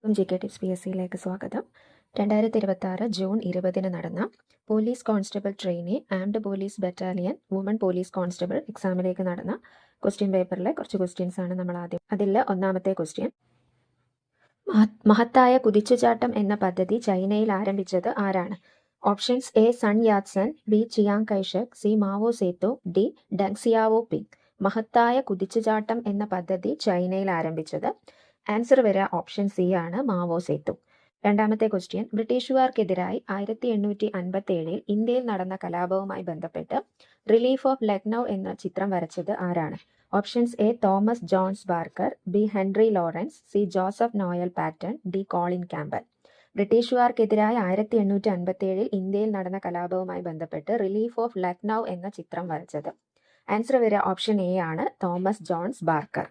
ജി.കെ tips PSCയിലേക്ക് സ്വാഗതം. 2026 June 20 നടന്ന police constable trainee armed police battalion woman police constable എക്സാമിലേക്ക് നടന്ന ക്വസ്റ്റ്യൻ പേപ്പറിലെ കുറച്ച് ക്വസ്റ്റ്യൻസ് ആണ് നമ്മൾ ആദ്യം. അതിൽ ഒന്നാമത്തെ ക്വസ്റ്റ്യൻ, മഹത്തായ കുതിച്ചുചാട്ടം എന്ന പദ്ധതി ചൈനയിൽ ആരംഭിച്ചത് ആരാണ്? Options A Sun Yatsen, B Chiang Kaishek, C Mao Zedong, D Deng Xiaoping. മഹത്തായ കുതിച്ചുചാട്ടം എന്ന പദ്ധതി ചൈനയിൽ ആരംഭിച്ചത് ആൻസർ വരിക ഓപ്ഷൻ സി ആണ്, മാവോ സേതു. രണ്ടാമത്തെ ക്വസ്റ്റ്യൻ, ബ്രിട്ടീഷുകാർക്കെതിരായി 1857 ഇന്ത്യയിൽ നടന്ന കലാപവുമായി ബന്ധപ്പെട്ട് റിലീഫ് ഓഫ് ലക്നൗ എന്ന ചിത്രം വരച്ചത് ആരാണ്? Options A Thomas Jones Barker, B Henry Lawrence, C Joseph Noel Paton, D Colin Campbell. ബ്രിട്ടീഷുകാർക്കെതിരായി 1857 ഇന്ത്യയിൽ നടന്ന കലാപവുമായി ബന്ധപ്പെട്ട് റിലീഫ് ഓഫ് ലക്നൗ എന്ന ചിത്രം വരച്ചത് ആൻസർ വരിക ഓപ്ഷൻ എ ആണ്, തോമസ് ജോൺസ് ബാർക്കർ.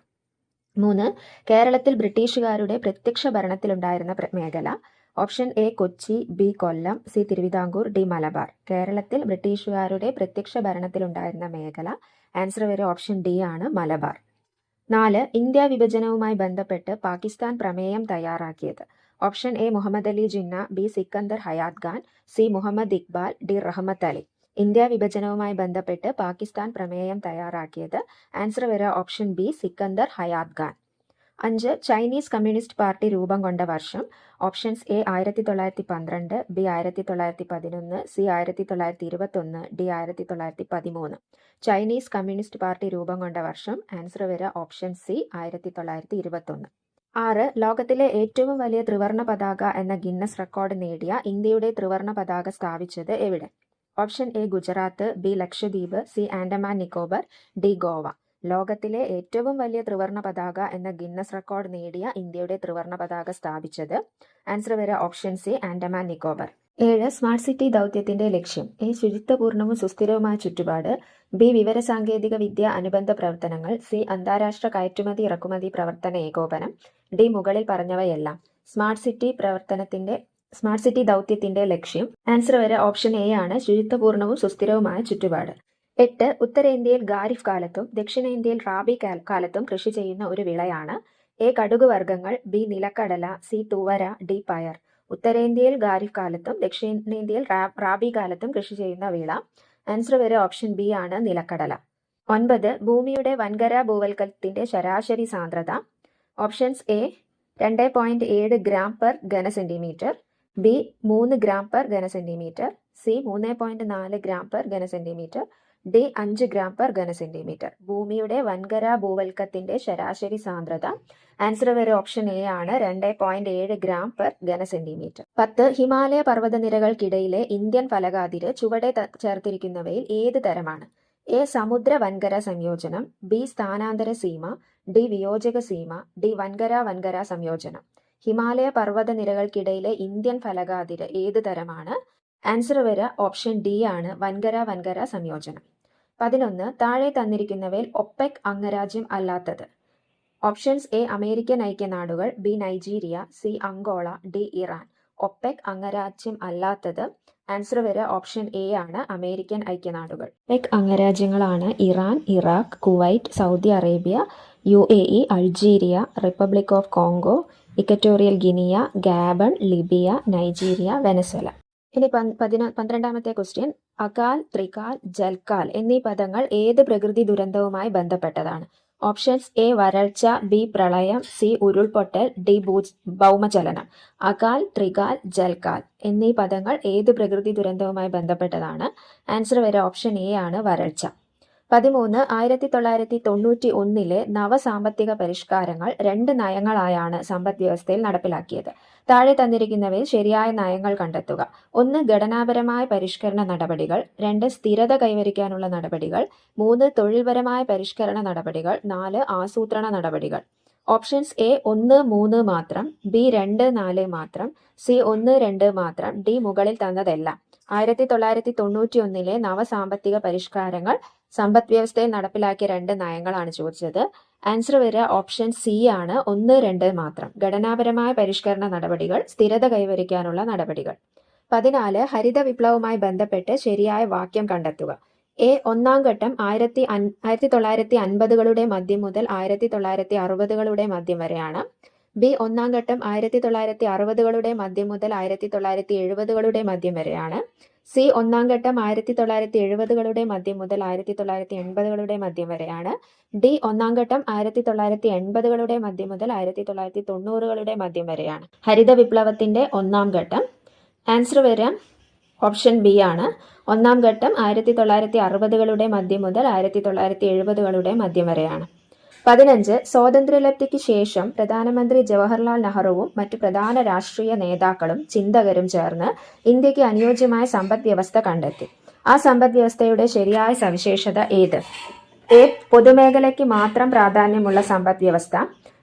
3. കേരളത്തിൽ ബ്രിട്ടീഷുകാരുടെ പ്രത്യക്ഷ ഭരണത്തിലുണ്ടായിരുന്ന മേഖല. Option A Kochi, B Kollam, C Thiruvithamkoor, D Malabar. കേരളത്തിൽ ബ്രിട്ടീഷുകാരുടെ പ്രത്യക്ഷ ഭരണത്തിലുണ്ടായിരുന്ന മേഖല ആൻസർ വരെ ഓപ്ഷൻ ഡി ആണ്, മലബാർ. 4. ഇന്ത്യ വിഭജനവുമായി ബന്ധപ്പെട്ട് പാകിസ്ഥാൻ പ്രമേയം തയ്യാറാക്കിയത്. Option A Muhammad Ali Jinnah, B Sikandar Hayat Khan, C Muhammad Iqbal, D Rahmat Ali. India വിഭജനവുമായി ബന്ധപ്പെട്ട് പാകിസ്ഥാൻ പ്രമേയം തയ്യാറാക്കിയത് ആൻസർ വരിക option B, Sikandar Hayat Khan. 5. Chinese communist party രൂപം കൊണ്ട വർഷം. Options A 1912, B 1911, C 1921, D 1913. Chinese communist party രൂപം കൊണ്ട വർഷം ആൻസർ വരിക ഓപ്ഷൻ സി, 1921. 6. ലോകത്തിലെ ഏറ്റവും വലിയ ത്രിവർണ്ണ പതാക എന്ന ഗിന്നസ് റെക്കോർഡ് നേടിയ ഇന്ത്യയുടെ ത്രിവർണ്ണ പതാക സ്ഥാപിച്ചത് എവിടെ? Option A Gujarat, B Lakshadweep, C Andaman Nicobar, D Goa. ലോകത്തിലെ ഏറ്റവും വലിയ ത്രിവർണ്ണ പതാക എന്ന ഗിന്നസ് റെക്കോർഡ് നേടിയ ഇന്ത്യയുടെ ത്രിവർണ്ണ പതാക സ്ഥാപിച്ചത് ആൻസർ വരിക option C, Andaman Nicobar. 7. Smart city ദൗത്യത്തിന്റെ ലക്ഷ്യം. എ ശുചിത്വപൂർണ്ണവും സുസ്ഥിരവുമായ ചുറ്റുപാട്, ബി വിവരസാങ്കേതിക വിദ്യ അനുബന്ധ പ്രവർത്തനങ്ങൾ, സി അന്താരാഷ്ട്ര കയറ്റുമതി ഇറക്കുമതി പ്രവർത്തന ഏകോപനം, ഡി മുകളിൽ പറഞ്ഞവയെല്ലാം. സ്മാർട്ട് സിറ്റി ദൗത്യത്തിന്റെ ലക്ഷ്യം ആൻസർ വരെ ഓപ്ഷൻ എ ആണ്, ശുചിത്വപൂർണ്ണവും സുസ്ഥിരവുമായ ചുറ്റുപാട്. 8. ഉത്തരേന്ത്യയിൽ ഖാരിഫ് കാലത്തും ദക്ഷിണേന്ത്യയിൽ റാബി കാലത്തും കൃഷി ചെയ്യുന്ന ഒരു വിളയാണ്. എ കടുക് വർഗ്ഗങ്ങൾ, ബി നിലക്കടല, സി തുവര, ഡി പയർ. ഉത്തരേന്ത്യയിൽ ഖാരിഫ് കാലത്തും ദക്ഷിണേന്ത്യയിൽ റാബി കാലത്തും കൃഷി ചെയ്യുന്ന വിള ആൻസർ വരെ ഓപ്ഷൻ ബി ആണ്, നിലക്കടല. 9. ഭൂമിയുടെ വൻകര ഭൂവൽക്കത്തിന്റെ ശരാശരി സാന്ദ്രത. ഓപ്ഷൻസ് എ 2.7 ഗ്രാം പെർ ഘന സെന്റിമീറ്റർ, ബി 3 ഗ്രാം പെർ ഘന സെന്റിമീറ്റർ, സി 3.4 ഗ്രാം പെർ ഘന സെന്റിമീറ്റർ, ഡി 5 ഗ്രാം പെർ ഘന സെന്റിമീറ്റർ. ഭൂമിയുടെ വൻകര ഭൂവൽക്കത്തിന്റെ ശരാശരി സാന്ദ്രത ആൻസർ വരെ ഓപ്ഷൻ എ ആണ്, 2.7 ഗ്രാം പെർ ഘന സെന്റിമീറ്റർ. 10. ഹിമാലയ പർവ്വതനിരകൾക്കിടയിലെ ഇന്ത്യൻ ഫലകാതിര് ചുവടെ ചേർത്തിരിക്കുന്നവയിൽ ഏത് തരമാണ്? എ സമുദ്ര വൻകര സംയോജനം, ബി സ്ഥാനാന്തര സീമ, ഡി വിയോജക സീമ, ഡി വൻകര സംയോജനം. ഹിമാലയ പർവ്വതനിരകൾക്കിടയിലെ ഇന്ത്യൻ ഫലകാതിര് ഏത് തരമാണ്? ആൻസർ വരിക ഓപ്ഷൻ ഡി ആണ്, വൻകര സംയോജനം. 11. താഴെ തന്നിരിക്കുന്നവയിൽ ഒപെക് അംഗരാജ്യം അല്ലാത്തത്. ഓപ്ഷൻസ് എ അമേരിക്കൻ ഐക്യനാടുകൾ, B Nigeria, C Angola, D Iran. OPEC അംഗരാജ്യം അല്ലാത്തത് ആൻസർ വരിക ഓപ്ഷൻ എ ആണ്, അമേരിക്കൻ ഐക്യനാടുകൾ. ഒപെക് അംഗരാജ്യങ്ങളാണ് Iran, Iraq, Kuwait, Saudi Arabia, UAE, Algeria, Republic of Congo, Equatorial Guinea, Gabon, Libya, Nigeria, Venezuela. ഇനി 12ാമത്തെ ക്വസ്റ്റ്യൻ, അകാൽ, ത്രികാൽ, ജൽകാൽ എന്നീ പദങ്ങൾ ഏത് പ്രകൃതി ദുരന്തവുമായി ബന്ധപ്പെട്ടതാണ്? ഓപ്ഷൻസ് എ വരൾച്ച, ബി പ്രളയം, സി ഉരുൾപൊട്ടൽ, ഡി ഭൗമചലനം. അകാൽ, ത്രികാൽ, ജൽകാൽ എന്നീ പദങ്ങൾ ഏത് പ്രകൃതി ദുരന്തവുമായി ബന്ധപ്പെട്ടതാണ്? ആൻസർ വരെ ഓപ്ഷൻ എ ആണ്, വരൾച്ച. 13. 1991 നവസാമ്പത്തിക പരിഷ്കാരങ്ങൾ 2 നയങ്ങളായാണ് സമ്പദ് വ്യവസ്ഥയിൽ നടപ്പിലാക്കിയത്. താഴെ തന്നിരിക്കുന്നവയിൽ ശരിയായ നയങ്ങൾ കണ്ടെത്തുക. 1. ഘടനാപരമായ പരിഷ്കരണ നടപടികൾ, 2. സ്ഥിരത കൈവരിക്കാനുള്ള നടപടികൾ, 3. തൊഴിൽപരമായ പരിഷ്കരണ നടപടികൾ, 4. ആസൂത്രണ നടപടികൾ. ഓപ്ഷൻസ് എ 1, 3 മാത്രം, ബി 2, 4 മാത്രം, സി 1, 2 മാത്രം, ഡി മുകളിൽ തന്നതെല്ലാം. 1991 നവസാമ്പത്തിക പരിഷ്കാരങ്ങൾ സമ്പദ് വ്യവസ്ഥയിൽ നടപ്പിലാക്കിയ 2 നയങ്ങളാണ് ചോദിച്ചത്. ആൻസർ വരിക ഓപ്ഷൻ സി ആണ്, 1, 2 മാത്രം. ഘടനാപരമായ പരിഷ്കരണ നടപടികൾ, സ്ഥിരത കൈവരിക്കാനുള്ള നടപടികൾ. 14. ഹരിത വിപ്ലവവുമായി ബന്ധപ്പെട്ട് ശരിയായ വാക്യം കണ്ടെത്തുക. എ ഒന്നാം ഘട്ടം 1950കളുടെ മധ്യം മുതൽ 1960കളുടെ മധ്യം വരെയാണ്. ബി ഒന്നാം ഘട്ടം 1960കളുടെ മധ്യം മുതൽ 1970കളുടെ മധ്യം വരെയാണ്. സി ഒന്നാം ഘട്ടം 1970കളുടെ മധ്യം മുതൽ 1980കളുടെ മധ്യം വരെയാണ്. ഡി ഒന്നാം ഘട്ടം 1980കളുടെ മധ്യം മുതൽ 1990കളുടെ മധ്യം വരെയാണ്. ഹരിത വിപ്ലവത്തിന്റെ ഒന്നാം ഘട്ടം ആൻസർ വരാം ഓപ്ഷൻ ബി ആണ്. ഒന്നാം ഘട്ടം 1960കളുടെ മധ്യം മുതൽ 1970കളുടെ മധ്യം വരെയാണ്. 15 സ്വാതന്ത്ര്യലബ്ധിക്ക് ശേഷം പ്രധാനമന്ത്രി ജവഹർലാൽ നെഹ്റുവും മറ്റു പ്രധാന രാഷ്ട്രീയ നേതാക്കളും ചിന്തകരും ചേർന്ന് ഇന്ത്യക്ക് അനുയോജ്യമായ സമ്പദ് വ്യവസ്ഥ കണ്ടെത്തി. ആ സമ്പദ് വ്യവസ്ഥയുടെ ശരിയായ സവിശേഷത ഏത്? എ പൊതുമേഖലയ്ക്ക് മാത്രം പ്രാധാന്യമുള്ള സമ്പദ് വ്യവസ്ഥ.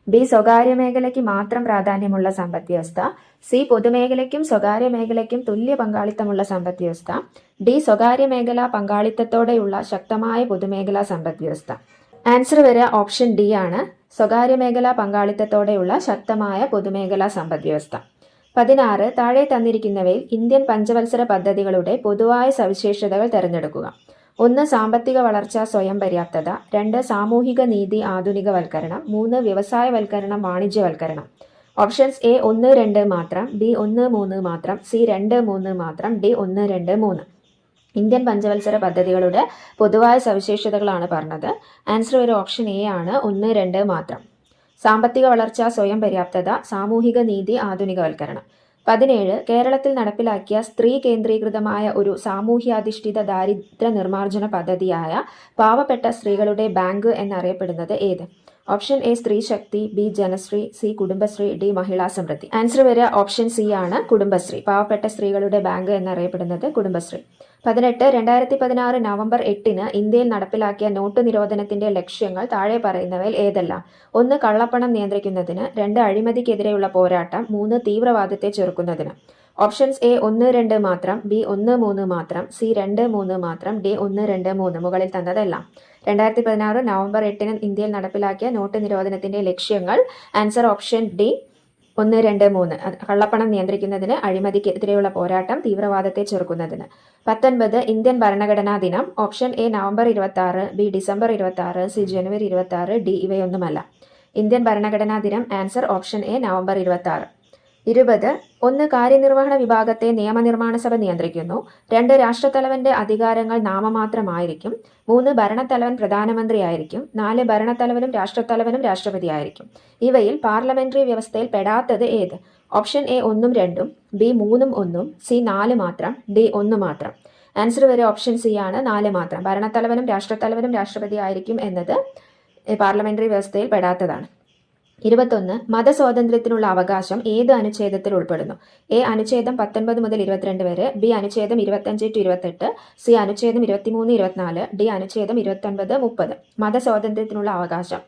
ബി സ്വകാര്യ മേഖലയ്ക്ക് മാത്രം പ്രാധാന്യമുള്ള സമ്പദ് വ്യവസ്ഥ. സി പൊതുമേഖലയ്ക്കും സ്വകാര്യ മേഖലയ്ക്കും തുല്യ പങ്കാളിത്തമുള്ള സമ്പദ് വ്യവസ്ഥ. ഡി സ്വകാര്യ മേഖലാ പങ്കാളിത്തത്തോടെയുള്ള ശക്തമായ പൊതുമേഖലാ സമ്പദ് വ്യവസ്ഥ. ആൻസർ വരിക ഓപ്ഷൻ ഡി ആണ്. സ്വകാര്യ മേഖലാ പങ്കാളിത്തത്തോടെയുള്ള ശക്തമായ പൊതുമേഖലാ സമ്പദ് വ്യവസ്ഥ. 16 താഴെ തന്നിരിക്കുന്നവയിൽ ഇന്ത്യൻ പഞ്ചവത്സര പദ്ധതികളുടെ പൊതുവായ സവിശേഷതകൾ തിരഞ്ഞെടുക്കുക. 1 സാമ്പത്തിക വളർച്ച സ്വയം പര്യാപ്തത. 2 സാമൂഹിക നീതി ആധുനികവൽക്കരണം. 3 വ്യവസായവൽക്കരണം വാണിജ്യവൽക്കരണം. ഓപ്ഷൻസ് എ 1, 2 മാത്രം, ബി 1, 3 മാത്രം, സി 2, 3 മാത്രം, ഡി 1, 2, 3. ഇന്ത്യൻ പഞ്ചവത്സര പദ്ധതികളുടെ പൊതുവായ സവിശേഷതകളാണ് പറഞ്ഞത്. ആൻസർ ഒരു ഓപ്ഷൻ എ ആണ്, 1, 2 മാത്രം. സാമ്പത്തിക വളർച്ച സ്വയം പര്യാപ്തത, സാമൂഹിക നീതി ആധുനികവൽക്കരണം. 17 കേരളത്തിൽ നടപ്പിലാക്കിയ സ്ത്രീ കേന്ദ്രീകൃതമായ ഒരു സാമൂഹ്യാധിഷ്ഠിത ദാരിദ്ര്യ നിർമ്മാർജ്ജന പദ്ധതിയായ പാവപ്പെട്ട സ്ത്രീകളുടെ ബാങ്ക് എന്നറിയപ്പെടുന്നത് ഏത്? Option A Stree Shakti, B Janashree, C Kudumbashree, D Mahila Samriddhi. Answer വരിക ഓപ്ഷൻ സി ആണ്, കുടുംബശ്രീ. പാവപ്പെട്ട സ്ത്രീകളുടെ ബാങ്ക് എന്നറിയപ്പെടുന്നത് കുടുംബശ്രീ. 18 2016 നവംബർ 8 ഇന്ത്യയിൽ നടപ്പിലാക്കിയ നോട്ട് നിരോധനത്തിന്റെ ലക്ഷ്യങ്ങൾ താഴെ പറയുന്നവയിൽ ഏതെല്ലാം? 1 കള്ളപ്പണം നിയന്ത്രിക്കുന്നതിന്, 2 അഴിമതിക്കെതിരെയുള്ള പോരാട്ടം, 3 തീവ്രവാദത്തെ ചെറുക്കുന്നതിന്. ഓപ്ഷൻസ് എ 1, 2 മാത്രം, ബി 1, 3 മാത്രം, സി 2, 3 മാത്രം, ഡി 1, 2, 3. മുകളിൽ തന്നതെല്ലാം. 2016 നവംബർ 8 ഇന്ത്യയിൽ നടപ്പിലാക്കിയ നോട്ട് നിരോധനത്തിന്റെ ലക്ഷ്യങ്ങൾ. Answer option D 1, 2, 3. കള്ളപ്പണം നിയന്ത്രിക്കുന്നതിന്, അഴിമതിക്കെതിരെയുള്ള പോരാട്ടം, തീവ്രവാദത്തെ ചെറുക്കുന്നതിന്. 19 ഇന്ത്യൻ ഭരണഘടനാ ദിനം. Option A November 26, B December 26, C ജനുവരി 26, ഡി ഇവയൊന്നുമല്ല. ഇന്ത്യൻ ഭരണഘടനാ ദിനം. Answer option A November 26. 20 1 കാര്യനിർവഹണ വിഭാഗത്തെ നിയമനിർമ്മാണ സഭ നിയന്ത്രിക്കുന്നു. 2 രാഷ്ട്രത്തലവന്റെ അധികാരങ്ങൾ നാമമാത്രമായിരിക്കും. 3 ഭരണത്തലവൻ പ്രധാനമന്ത്രിയായിരിക്കും. 4 ഭരണത്തലവനും രാഷ്ട്രത്തലവനും രാഷ്ട്രപതിയായിരിക്കും. ഇവയിൽ പാർലമെന്ററി വ്യവസ്ഥയിൽ പെടാത്തത് ഏത്? ഓപ്ഷൻ എ 1, 2, ബി 3, 1, സി 4 മാത്രം, ഡി 1 മാത്രം. ആൻസർ വരെ ഓപ്ഷൻ സി ആണ്, 4 മാത്രം. ഭരണത്തലവനും രാഷ്ട്രത്തലവനും രാഷ്ട്രപതിയായിരിക്കും എന്നത് പാർലമെന്ററി വ്യവസ്ഥയിൽ പെടാത്തതാണ്. 21 മതസ്വാതന്ത്ര്യത്തിനുള്ള അവകാശം ഏത് അനുച്ഛേദത്തിൽ ഉൾപ്പെടുന്നു? എ അനുച്ഛേദം 19 മുതൽ 22 വരെ, ബി അനുച്ഛേദം 25 to 28, സി അനുച്ഛേദം 23, 24, ഡി അനുച്ഛേദം 29, 30. മതസ്വാതന്ത്ര്യത്തിനുള്ള അവകാശം.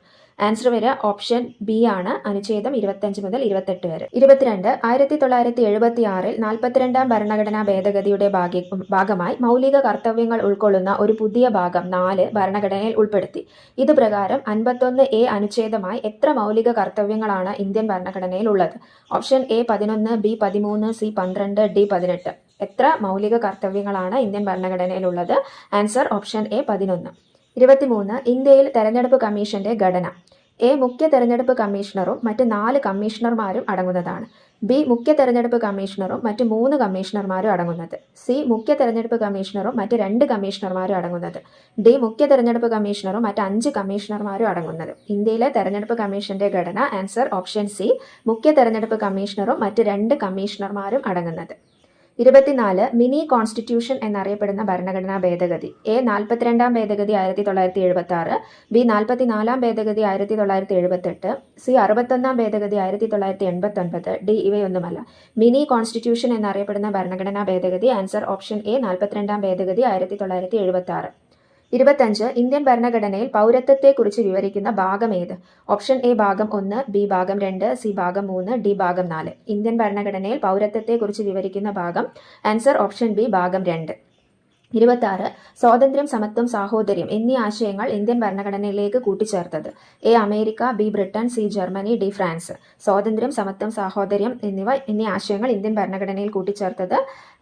ആൻസർ വരെ ഓപ്ഷൻ ബി ആണ്, അനുച്ഛേദം 25 മുതൽ 28 വരെ. 22 1976 42ാം ഭരണഘടനാ ഭേദഗതിയുടെ ഭാഗമായി മൗലിക കർത്തവ്യങ്ങൾ ഉൾക്കൊള്ളുന്ന ഒരു പുതിയ ഭാഗം 4 ഭരണഘടനയിൽ ഉൾപ്പെടുത്തി. ഇതുപ്രകാരം 51A അനുച്ഛേദമായി എത്ര മൗലിക കർത്തവ്യങ്ങളാണ് ഇന്ത്യൻ ഭരണഘടനയിൽ ഉള്ളത്? Option A 11, B 13, C 12, D 18. എത്ര മൗലിക കർത്തവ്യങ്ങളാണ് ഇന്ത്യൻ ഭരണഘടനയിലുള്ളത്? Answer option A 11. 23 ഇന്ത്യയിൽ തെരഞ്ഞെടുപ്പ് കമ്മീഷന്റെ ഘടന. എ മുഖ്യ തെരഞ്ഞെടുപ്പ് കമ്മീഷണറും മറ്റ് 4 കമ്മീഷണർമാരും അടങ്ങുന്നതാണ്. ബി മുഖ്യ തെരഞ്ഞെടുപ്പ് കമ്മീഷണറും മറ്റ് 3 കമ്മീഷണർമാരും അടങ്ങുന്നത്. സി മുഖ്യ തെരഞ്ഞെടുപ്പ് കമ്മീഷണറും മറ്റ് 2 കമ്മീഷണർമാരും അടങ്ങുന്നത്. ഡി മുഖ്യ തെരഞ്ഞെടുപ്പ് കമ്മീഷണറും മറ്റ് 5 കമ്മീഷണർമാരും അടങ്ങുന്നത്. ഇന്ത്യയിലെ തെരഞ്ഞെടുപ്പ് കമ്മീഷന്റെ ഘടന. ആൻസർ ഓപ്ഷൻ സി മുഖ്യ തെരഞ്ഞെടുപ്പ് കമ്മീഷണറും മറ്റ് 2 കമ്മീഷണർമാരും അടങ്ങുന്നത്. 24 മിനി കോൺസ്റ്റിറ്റ്യൂഷൻ എന്നറിയപ്പെടുന്ന ഭരണഘടനാ ഭേദഗതി. എ 42ാം ഭേദഗതി 1976, ബി 44ാം ഭേദഗതി 1978, സി 61ാം ഭേദഗതി 1989, ഡി ഇവയൊന്നുമല്ല. മിനി കോൺസ്റ്റിറ്റ്യൂഷൻ എന്നറിയപ്പെടുന്ന ഭരണഘടനാ ഭേദഗതി. ആൻസർ ഓപ്ഷൻ എ 42ാം ഭേദഗതി 1976. 25 ഇന്ത്യൻ ഭരണഘടനയിൽ പൗരത്വത്തെക്കുറിച്ച് വിവരിക്കുന്ന ഭാഗം ഏത്? ഓപ്ഷൻ എ ഭാഗം 1, ബി ഭാഗം 2, സി ഭാഗം 3, ഡി ഭാഗം 4. ഇന്ത്യൻ ഭരണഘടനയിൽ പൗരത്വത്തെക്കുറിച്ച് വിവരിക്കുന്ന ഭാഗം. ആൻസർ ഓപ്ഷൻ ബി ഭാഗം 2. 26 സ്വാതന്ത്ര്യം, സമത്വം, സാഹോദര്യം എന്നീ ആശയങ്ങൾ ഇന്ത്യൻ ഭരണഘടനയിലേക്ക് കൂട്ടിച്ചേർത്തത്. A America, B Britain, C Germany, D France. സ്വാതന്ത്ര്യം, സമത്വം, സാഹോദര്യം എന്നീ ആശയങ്ങൾ ഇന്ത്യൻ ഭരണഘടനയിൽ കൂട്ടിച്ചേർത്തത്.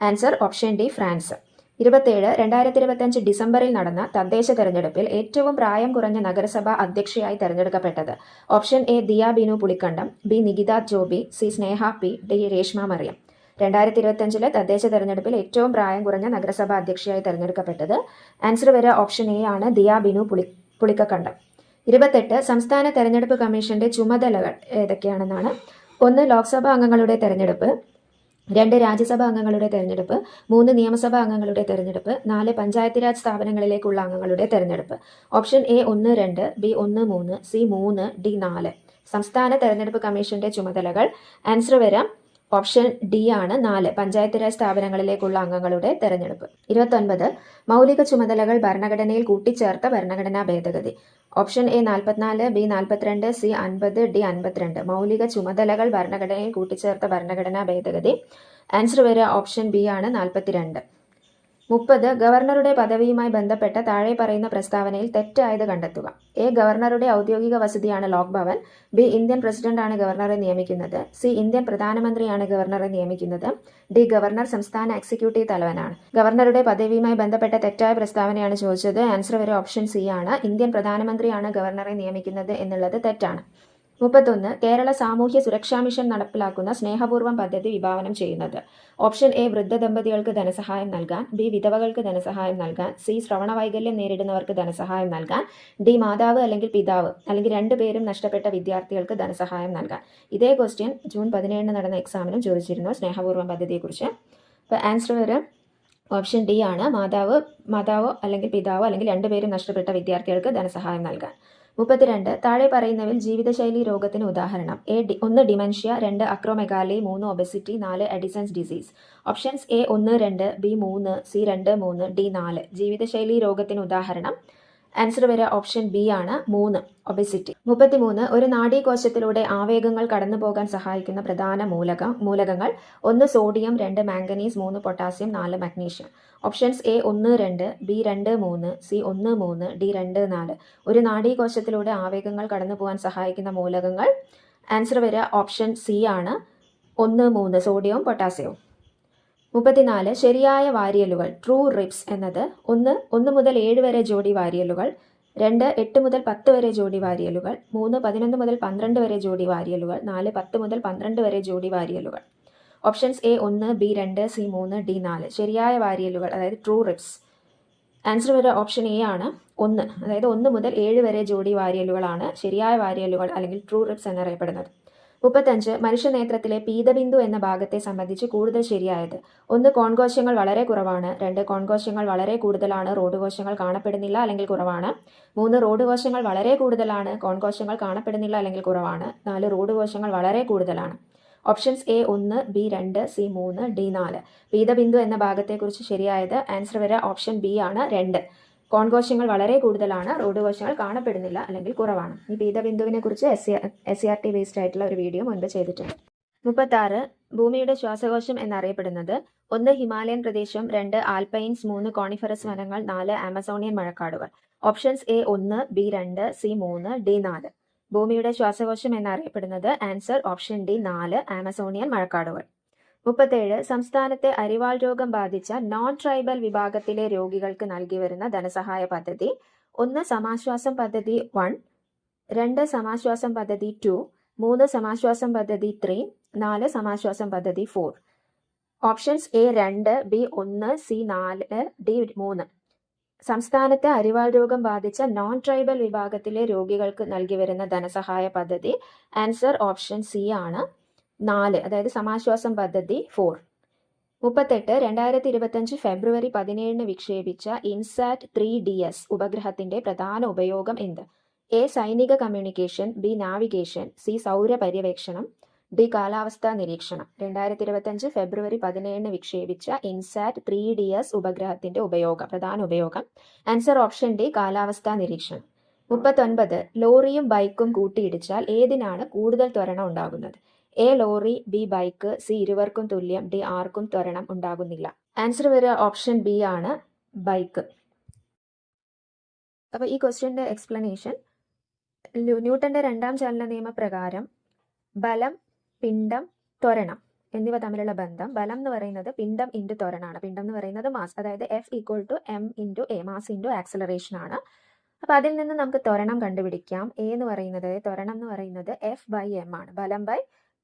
Answer option D France. 27 2025 ഡിസംബറിൽ നടന്ന തദ്ദേശ തെരഞ്ഞെടുപ്പിൽ ഏറ്റവും പ്രായം കുറഞ്ഞ നഗരസഭാ അധ്യക്ഷയായി തെരഞ്ഞെടുക്കപ്പെട്ടത്? Option A Diya Binu Pulikkandam, B Nikitha Joby, C Sneha P, D Reshma Mariyam. 2025 തദ്ദേശ തെരഞ്ഞെടുപ്പിൽ ഏറ്റവും പ്രായം കുറഞ്ഞ നഗരസഭാ അധ്യക്ഷയായി തെരഞ്ഞെടുക്കപ്പെട്ടത് ആൻസർ വരെ ഓപ്ഷൻ എ ആണ്, ദിയ ബിനു പുളിക്കണ്ടം. 28 സംസ്ഥാന തെരഞ്ഞെടുപ്പ് കമ്മീഷന്റെ ചുമതലകൾ ഏതൊക്കെയാണെന്നാണ്. 1 ലോക്സഭാ അംഗങ്ങളുടെ തെരഞ്ഞെടുപ്പ്, 2 രാജ്യസഭാ അംഗങ്ങളുടെ തെരഞ്ഞെടുപ്പ്, 3 നിയമസഭാ അംഗങ്ങളുടെ തെരഞ്ഞെടുപ്പ്, 4 പഞ്ചായത്ത് രാജ് സ്ഥാപനങ്ങളിലേക്കുള്ള അംഗങ്ങളുടെ തെരഞ്ഞെടുപ്പ്. Option A 1, 2, B 1, 3, C 3, D 4. സംസ്ഥാന തെരഞ്ഞെടുപ്പ് കമ്മീഷന്റെ ചുമതലകൾ ആൻസർ വരാം ഓപ്ഷൻ ഡി ആണ്, 4 പഞ്ചായത്ത് രാജ് സ്ഥാപനങ്ങളിലേക്കുള്ള അംഗങ്ങളുടെ തെരഞ്ഞെടുപ്പ്. 29 മൗലിക ചുമതലകൾ ഭരണഘടനയിൽ കൂട്ടിച്ചേർത്ത ഭരണഘടനാ ഭേദഗതി. Option A 44, B 42, C 50, D 52. മൗലിക ചുമതലകൾ ഭരണഘടനയിൽ കൂട്ടിച്ചേർത്ത ഭരണഘടനാ ഭേദഗതി ആൻസർ വരിക ഓപ്ഷൻ ബി ആണ്, 42. 30 ഗവർണറുടെ പദവിയുമായി ബന്ധപ്പെട്ട താഴെ പറയുന്ന പ്രസ്താവനയിൽ തെറ്റായത് കണ്ടെത്തുക. എ ഗവർണറുടെ ഔദ്യോഗിക വസതിയാണ് ലോക് ഭവൻ, ബി ഇന്ത്യൻ പ്രസിഡന്റാണ് ഗവർണറെ നിയമിക്കുന്നത്, സി ഇന്ത്യൻ പ്രധാനമന്ത്രിയാണ് ഗവർണറെ നിയമിക്കുന്നത്, ഡി ഗവർണർ സംസ്ഥാന എക്സിക്യൂട്ടീവ് തലവനാണ്. ഗവർണറുടെ പദവിയുമായി ബന്ധപ്പെട്ട തെറ്റായ പ്രസ്താവനയാണ് ചോദിച്ചത്. ആൻസർ വരെ ഓപ്ഷൻ സി ആണ്, ഇന്ത്യൻ പ്രധാനമന്ത്രിയാണ് ഗവർണറെ നിയമിക്കുന്നത് എന്നുള്ളത് തെറ്റാണ്. 31 കേരള സാമൂഹ്യ സുരക്ഷാ മിഷൻ നടപ്പിലാക്കുന്ന സ്നേഹപൂർവ്വം പദ്ധതി വിഭാവനം ചെയ്യുന്നത്. ഓപ്ഷൻ എ വൃദ്ധ ദമ്പതികൾക്ക് ധനസഹായം നൽകാൻ, ബി വിധവകൾക്ക് ധനസഹായം നൽകാൻ, സി ശ്രവണ വൈകല്യം നേരിടുന്നവർക്ക് ധനസഹായം നൽകാൻ, ഡി മാതാവ് അല്ലെങ്കിൽ പിതാവ് അല്ലെങ്കിൽ രണ്ടുപേരും നഷ്ടപ്പെട്ട വിദ്യാർത്ഥികൾക്ക് ധനസഹായം നൽകാൻ. ഇതേ ക്വസ്റ്റ്യൻ ജൂൺ 17 നടന്ന എക്സാമിനും ചോദിച്ചിരുന്നു സ്നേഹപൂർവ്വം പദ്ധതിയെക്കുറിച്ച്. അപ്പോൾ ആൻസർ വരെ ഓപ്ഷൻ ഡി ആണ്, മാതാവോ അല്ലെങ്കിൽ പിതാവോ അല്ലെങ്കിൽ രണ്ടുപേരും നഷ്ടപ്പെട്ട വിദ്യാർത്ഥികൾക്ക് ധനസഹായം നൽകാൻ. 32 താഴെ പറയുന്നവയിൽ ജീവിതശൈലി രോഗത്തിന് ഉദാഹരണം. 1 dementia, 2 acromegaly, 3 obesity, 4 Addison's disease. Options A 1, 2, B 3, C 2, 3, D 4. ജീവിതശൈലി രോഗത്തിന് ഉദാഹരണം ആൻസർ വരെ ഓപ്ഷൻ ബി ആണ്, 3 ഒബെസിറ്റി. 33 ഒരു നാഡീകോശത്തിലൂടെ ആവേഗങ്ങൾ കടന്നുപോകാൻ സഹായിക്കുന്ന പ്രധാന മൂലകങ്ങൾ. 1 sodium, 2 manganese, 3 potassium, 4 magnesium. Options A 1, 2, B 2, 3, C 1, 3, D 2, 4. ഒരു നാഡീകോശത്തിലൂടെ ആവേഗങ്ങൾ കടന്നുപോകാൻ സഹായിക്കുന്ന മൂലകങ്ങൾ ആൻസർ വരെ ഓപ്ഷൻ സി ആണ്, 1, 3 സോഡിയവും പൊട്ടാസ്യവും. 34 ശരിയായ വാരിയലുകൾ ട്രൂ റിപ്സ് എന്നത് 1 മുതൽ 7 വരെ ജോഡി വാരിയലുകൾ, 2 8 മുതൽ 10 വരെ ജോഡി വാരിയലുകൾ, 3 11 മുതൽ 12 വരെ ജോഡി വാരിയലുകൾ, 4 10 മുതൽ 12 വരെ ജോഡി വാരിയലുകൾ. Options A 1, B 2, C 3, D 4. ശരിയായ വാരിയലുകൾ അതായത് ട്രൂ റിപ്സ് ആൻസർ വരെ ഓപ്ഷൻ എ ആണ്, 1 അതായത് 1 മുതൽ 7 വരെ ജോഡി വാരിയലുകളാണ് ശരിയായ വാരിയലുകൾ അല്ലെങ്കിൽ ട്രൂ റിപ്സ് എന്നറിയപ്പെടുന്നത്. 35 മനുഷ്യനേത്രത്തിലെ പീതബിന്ദു എന്ന ഭാഗത്തെ സംബന്ധിച്ച് കൂടുതൽ ശരിയായത്. 1 കോൺകോശങ്ങൾ വളരെ കുറവാണ്, 2 കോൺകോശങ്ങൾ വളരെ കൂടുതലാണ്, റോഡ് കോശങ്ങൾ കാണപ്പെടുന്നില്ല അല്ലെങ്കിൽ കുറവാണ്, 3 റോഡ് കോശങ്ങൾ വളരെ കൂടുതലാണ്, കോൺകോശങ്ങൾ കാണപ്പെടുന്നില്ല അല്ലെങ്കിൽ കുറവാണ്, 4 റോഡ് കോശങ്ങൾ വളരെ കൂടുതലാണ്. Options A 1, B 2, C 3, D 4. പീതബിന്ദു എന്ന ഭാഗത്തെക്കുറിച്ച് ശരിയായത് ആൻസർ വരെ ഓപ്ഷൻ ബി ആണ്, 2 കോൺകോശങ്ങൾ വളരെ കൂടുതലാണ്, റോഡ് കോശങ്ങൾ കാണപ്പെടുന്നില്ല അല്ലെങ്കിൽ കുറവാണ്. ഈ പീതബിന്ദുവിനെ കുറിച്ച് SCRT ബേസ്ഡ് ആയിട്ടുള്ള ഒരു വീഡിയോ മുൻപ് ചെയ്തിട്ടുണ്ട്. 36 ഭൂമിയുടെ ശ്വാസകോശം എന്നറിയപ്പെടുന്നത്. 1 ഹിമാലയൻ പ്രദേശം, 2 ആൽപൈൻസ്, 3 കോണിഫറസ് വനങ്ങൾ, 4 ആമസോണിയൻ മഴക്കാടുകൾ. Options A 1, B 2, C 3, D 4. ഭൂമിയുടെ ശ്വാസകോശം എന്നറിയപ്പെടുന്നത് ആൻസർ ഓപ്ഷൻ ഡി 4 ആമസോണിയൻ മഴക്കാടുകൾ. 37 സംസ്ഥാനത്തെ അരിവാൾ രോഗം ബാധിച്ച നോൺ ട്രൈബൽ വിഭാഗത്തിലെ രോഗികൾക്ക് നൽകി വരുന്ന ധനസഹായ പദ്ധതി. 1 സമാശ്വാസം പദ്ധതി 1, 2 സമാശ്വാസം പദ്ധതി 2, 3 സമാശ്വാസം പദ്ധതി 3, 4 സമാശ്വാസം പദ്ധതി 4. Options A 2, B 1, C 4, D 3. സംസ്ഥാനത്തെ അരിവാൾ രോഗം ബാധിച്ച നോൺ ട്രൈബൽ വിഭാഗത്തിലെ രോഗികൾക്ക് നൽകി വരുന്ന ധനസഹായ പദ്ധതി ആൻസർ ഓപ്ഷൻ സി ആണ്, 4 അതായത് സമാശ്വാസം പദ്ധതി 4. 38 2025 ഫെബ്രുവരി 17 വിക്ഷേപിച്ച ഇൻസാറ്റ് 3DS ഉപഗ്രഹത്തിന്റെ പ്രധാന ഉപയോഗം എന്ത്? എ സൈനിക കമ്മ്യൂണിക്കേഷൻ, ബി നാവിഗേഷൻ, സി സൗര പര്യവേക്ഷണം, ഡി കാലാവസ്ഥാ നിരീക്ഷണം. 2025 ഫെബ്രുവരി 17 വിക്ഷേപിച്ച ഇൻസാറ്റ് 3DS ഉപഗ്രഹത്തിന്റെ പ്രധാന ഉപയോഗം ആൻസർ ഓപ്ഷൻ ഡി കാലാവസ്ഥാ നിരീക്ഷണം. 39 ലോറിയും ബൈക്കും കൂട്ടിയിടിച്ചാൽ ഏതിനാണ് കൂടുതൽ ത്വരണം ഉണ്ടാകുന്നത്? A lorry, B bike, C ഇരുവർക്കും തുല്യം, ഡി ആർക്കും ത്വരണം ഉണ്ടാകുന്നില്ല. ആൻസർ വരിക ഓപ്ഷൻ ബി ആണ്, ബൈക്ക്. അപ്പോൾ ഈ ക്വസ്റ്റ്യന്റെ എക്സ്പ്ലനേഷൻ, ന്യൂട്ടന്റെ 2ാം ചലന നിയമപ്രകാരം ബലം, പിണ്ഡം, ത്വരണം എന്നിവ തമ്മിലുള്ള ബന്ധം, ബലം എന്ന് പറയുന്നത് പിണ്ഡം ഇൻറ്റു ത്വരണമാണ്. പിണ്ഡം എന്ന് പറയുന്നത് മാസ്, അതായത് F equal to M into A, mass into acceleration ആണ്. അപ്പോൾ അതിൽ നിന്ന് നമുക്ക് ത്വരണം കണ്ടുപിടിക്കാം. എ എന്ന് പറയുന്നത്, ത്വരണം എന്ന് പറയുന്നത് എഫ് ബൈ എം ആണ്, ബലം ബൈ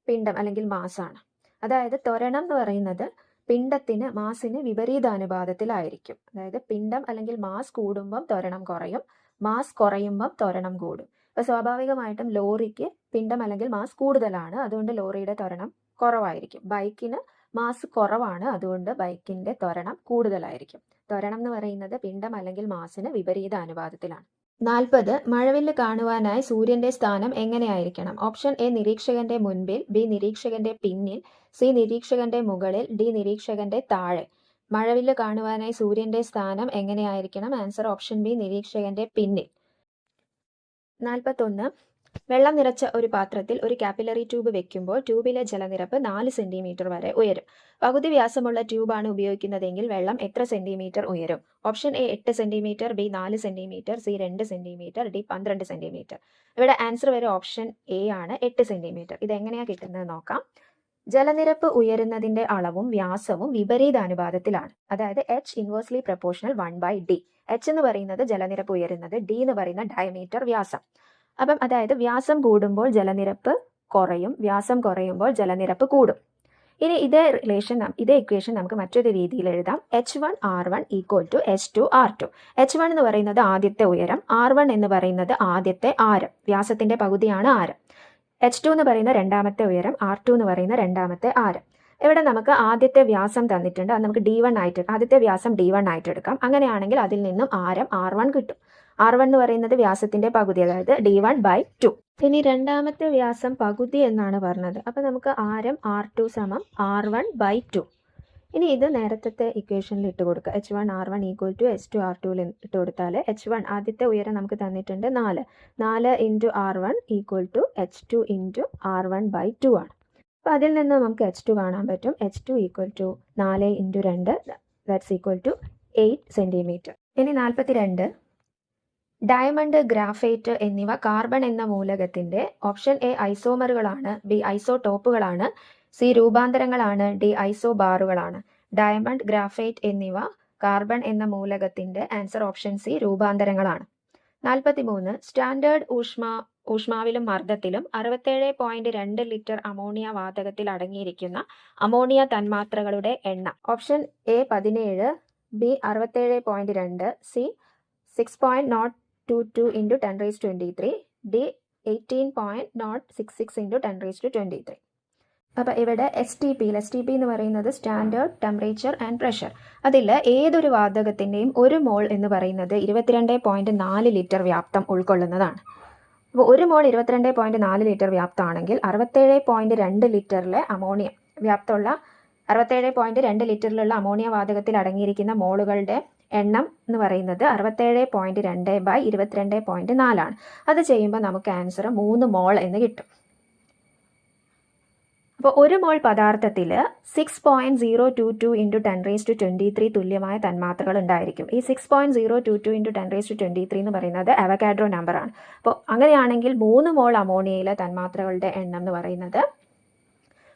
പിണ്ഡം അല്ലെങ്കിൽ മാസ് ആണ്. അതായത് ത്വരണം എന്ന് പറയുന്നത് പിണ്ഡത്തിന് മാസിന് വിപരീതാനുപാതത്തിലായിരിക്കും. അതായത് പിണ്ഡം അല്ലെങ്കിൽ മാസ് കൂടുമ്പം ത്വരണം കുറയും, മാസ് കുറയുമ്പം ത്വരണം കൂടും. അപ്പോൾ സ്വാഭാവികമായിട്ടും ലോറിക്ക് പിണ്ഡം അല്ലെങ്കിൽ മാസ് കൂടുതലാണ്, അതുകൊണ്ട് ലോറിയുടെ ത്വരണം കുറവായിരിക്കും. ബൈക്കിന് മാസ് കുറവാണ്, അതുകൊണ്ട് ബൈക്കിന്റെ ത്വരണം കൂടുതലായിരിക്കും. ത്വരണം എന്ന് പറയുന്നത് പിണ്ഡം അല്ലെങ്കിൽ മാസിന് വിപരീത അനുപാതത്തിലാണ്. 40. മഴവില്ല് കാണുവാനായി സൂര്യന്റെ സ്ഥാനം എങ്ങനെയായിരിക്കണം? ഓപ്ഷൻ എ നിരീക്ഷകന്റെ മുൻപിൽ, ബി നിരീക്ഷകന്റെ പിന്നിൽ, സി നിരീക്ഷകന്റെ മുകളിൽ, ഡി നിരീക്ഷകന്റെ താഴെ. മഴവില്ല് കാണുവാനായി സൂര്യന്റെ സ്ഥാനം എങ്ങനെയായിരിക്കണം? ആൻസർ ഓപ്ഷൻ ബി നിരീക്ഷകന്റെ പിന്നിൽ. 41. വെള്ളം നിറച്ച ഒരു പാത്രത്തിൽ ഒരു കാപ്പിലറി ട്യൂബ് വെക്കുമ്പോൾ ട്യൂബിലെ ജലനിരപ്പ് 4 സെന്റിമീറ്റർ വരെ ഉയരും. പകുതി വ്യാസമുള്ള ട്യൂബാണ് ഉപയോഗിക്കുന്നതെങ്കിൽ വെള്ളം എത്ര സെന്റിമീറ്റർ ഉയരും? Option A 8 centimetre, B 4 centimetre, C 2 centimetre, D 12 centimetre. ഇവിടെ ആൻസർ വരെ ഓപ്ഷൻ എ ആണ്, 8 സെന്റിമീറ്റർ. ഇതെങ്ങനെയാണ് കിട്ടുന്നത് നോക്കാം. ജലനിരപ്പ് ഉയരുന്നതിന്റെ അളവും വ്യാസവും വിപരീത അനുപാതത്തിലാണ്. അതായത് H inversely proportional 1/d. H എന്ന് പറയുന്നത് ജലനിരപ്പ് ഉയരുന്നത്, ഡി എന്ന് പറയുന്ന ഡയമീറ്റർ വ്യാസം. അപ്പം അതായത് വ്യാസം കൂടുമ്പോൾ ജലനിരപ്പ് കുറയും, വ്യാസം കുറയുമ്പോൾ ജലനിരപ്പ് കൂടും. ഇനി ഇതേ ഇക്വേഷൻ നമുക്ക് മറ്റൊരു രീതിയിൽ എഴുതാം. H1R1 equal to H2R2. H1 എന്ന് പറയുന്നത് ആദ്യത്തെ ഉയരം, R1 എന്ന് പറയുന്നത് ആദ്യത്തെ ആരം, വ്യാസത്തിന്റെ പകുതിയാണ് ആരം. H2 എന്ന് പറയുന്ന രണ്ടാമത്തെ ഉയരം, R2 എന്ന് പറയുന്ന രണ്ടാമത്തെ ആരം. ഇവിടെ നമുക്ക് ആദ്യത്തെ വ്യാസം തന്നിട്ടുണ്ട്, അത് നമുക്ക് D1 ആയിട്ട്, ആദ്യത്തെ വ്യാസം D1 ആയിട്ട് എടുക്കാം. അങ്ങനെയാണെങ്കിൽ അതിൽ നിന്നും ആരം R1 കിട്ടും. R1 എന്ന് പറയുന്നത് വ്യാസത്തിന്റെ പകുതി, അതായത് D1/2. ഇനി രണ്ടാമത്തെ വ്യാസം പകുതി എന്നാണ് പറഞ്ഞത്, അപ്പോൾ നമുക്ക് ആരം R2 സമം R1/2. ഇനി ഇത് നേരത്തെ ഇക്വേഷനിൽ ഇട്ട് കൊടുക്കുക. H1R1 ഈക്വൽ ടു H2R2 ഇട്ട് കൊടുത്താൽ H1 ആദ്യത്തെ ഉയരം നമുക്ക് തന്നിട്ടുണ്ട് 4 into R1 equal to H2 into R1/2 ആണ്. അപ്പോൾ അതിൽ നിന്ന് നമുക്ക് H2 കാണാൻ പറ്റും. H2 equal to 4 into 2, that's equal to 8 centimetre. ഇനി 42. ഡയമണ്ട്, ഗ്രാഫൈറ്റ് എന്നിവ കാർബൺ എന്ന മൂലകത്തിന്റെ ഓപ്ഷൻ എ ഐസോമറുകളാണ്, ബി ഐസോടോപ്പുകളാണ്, സി രൂപാന്തരങ്ങളാണ്, ഡി ഐസോബാറുകളാണ്. ഡയമണ്ട്, ഗ്രാഫൈറ്റ് എന്നിവ കാർബൺ എന്ന മൂലകത്തിന്റെ ആൻസർ ഓപ്ഷൻ സി രൂപാന്തരങ്ങളാണ്. 43. സ്റ്റാൻഡേർഡ് ഊഷ്മാവിലും മർദ്ദത്തിലും 67.2 ലിറ്റർ അമോണിയ വാതകത്തിൽ അടങ്ങിയിരിക്കുന്ന അമോണിയ തന്മാത്രകളുടെ എണ്ണം. Option A 17, B 67.2, C 6.022 into 10⁻23, D 18.066 into 10⁻23. അപ്പോൾ ഇവിടെ STP എന്ന് പറയുന്നത് സ്റ്റാൻഡേർഡ് ടെമ്പറേച്ചർ ആൻഡ് പ്രഷർ. അതിൽ ഏതൊരു വാതകത്തിൻ്റെയും 1 മോൾ എന്ന് പറയുന്നത് 22.4 ലിറ്റർ വ്യാപ്തം ഉൾക്കൊള്ളുന്നതാണ്. അപ്പോൾ 1 മോൾ 22.4 ലിറ്റർ വ്യാപ്തമാണെങ്കിൽ 67.2 ലിറ്ററിലെ അമോണിയ വ്യാപ്തമുള്ള 67.2 ലിറ്ററിലുള്ള അമോണിയ വാതകത്തിൽ അടങ്ങിയിരിക്കുന്ന മോളുകളുടെ എണ്ണം എന്ന് പറയുന്നത് 67.2/22.4 ആണ്. അത് ചെയ്യുമ്പോൾ നമുക്ക് ആൻസർ 3 മോൾ എന്ന് കിട്ടും. അപ്പോൾ 1 മോൾ പദാർത്ഥത്തിൽ 6.022 ഇൻറ്റു 10⁻23 തുല്യമായ തന്മാത്രകൾ ഉണ്ടായിരിക്കും. ഈ 6.022 ഇൻറ്റു 10⁻23 എന്ന് പറയുന്നത് അവഗാഡ്രോ നമ്പറാണ്. അപ്പോൾ അങ്ങനെയാണെങ്കിൽ 3 മോൾ അമോണിയയിലെ തന്മാത്രകളുടെ എണ്ണം എന്ന് പറയുന്നത്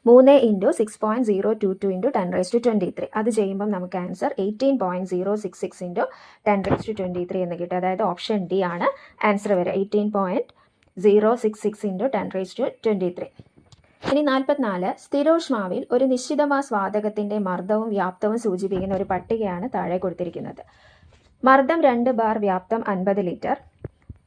3 ഇൻറ്റു 6.022 ഇൻറ്റു 10⁻23. അത് ചെയ്യുമ്പം നമുക്ക് ആൻസർ 18.066 ഇൻറ്റു 10⁻23 എന്ന് കിട്ടും. അതായത് ഓപ്ഷൻ ഡി ആണ് ആൻസർ വരെ, 18.066 ഇൻറ്റു 10⁻23. ഇനി 44. സ്ഥിരോഷ്മാവിൽ ഒരു നിശ്ചിത മാസ് വാതകത്തിന്റെ മർദ്ദവും വ്യാപ്തവും സൂചിപ്പിക്കുന്ന ഒരു പട്ടികയാണ് താഴെ കൊടുത്തിരിക്കുന്നത്. മർദ്ദം 2 ബാർ വ്യാപ്തം 50 ലിറ്റർ,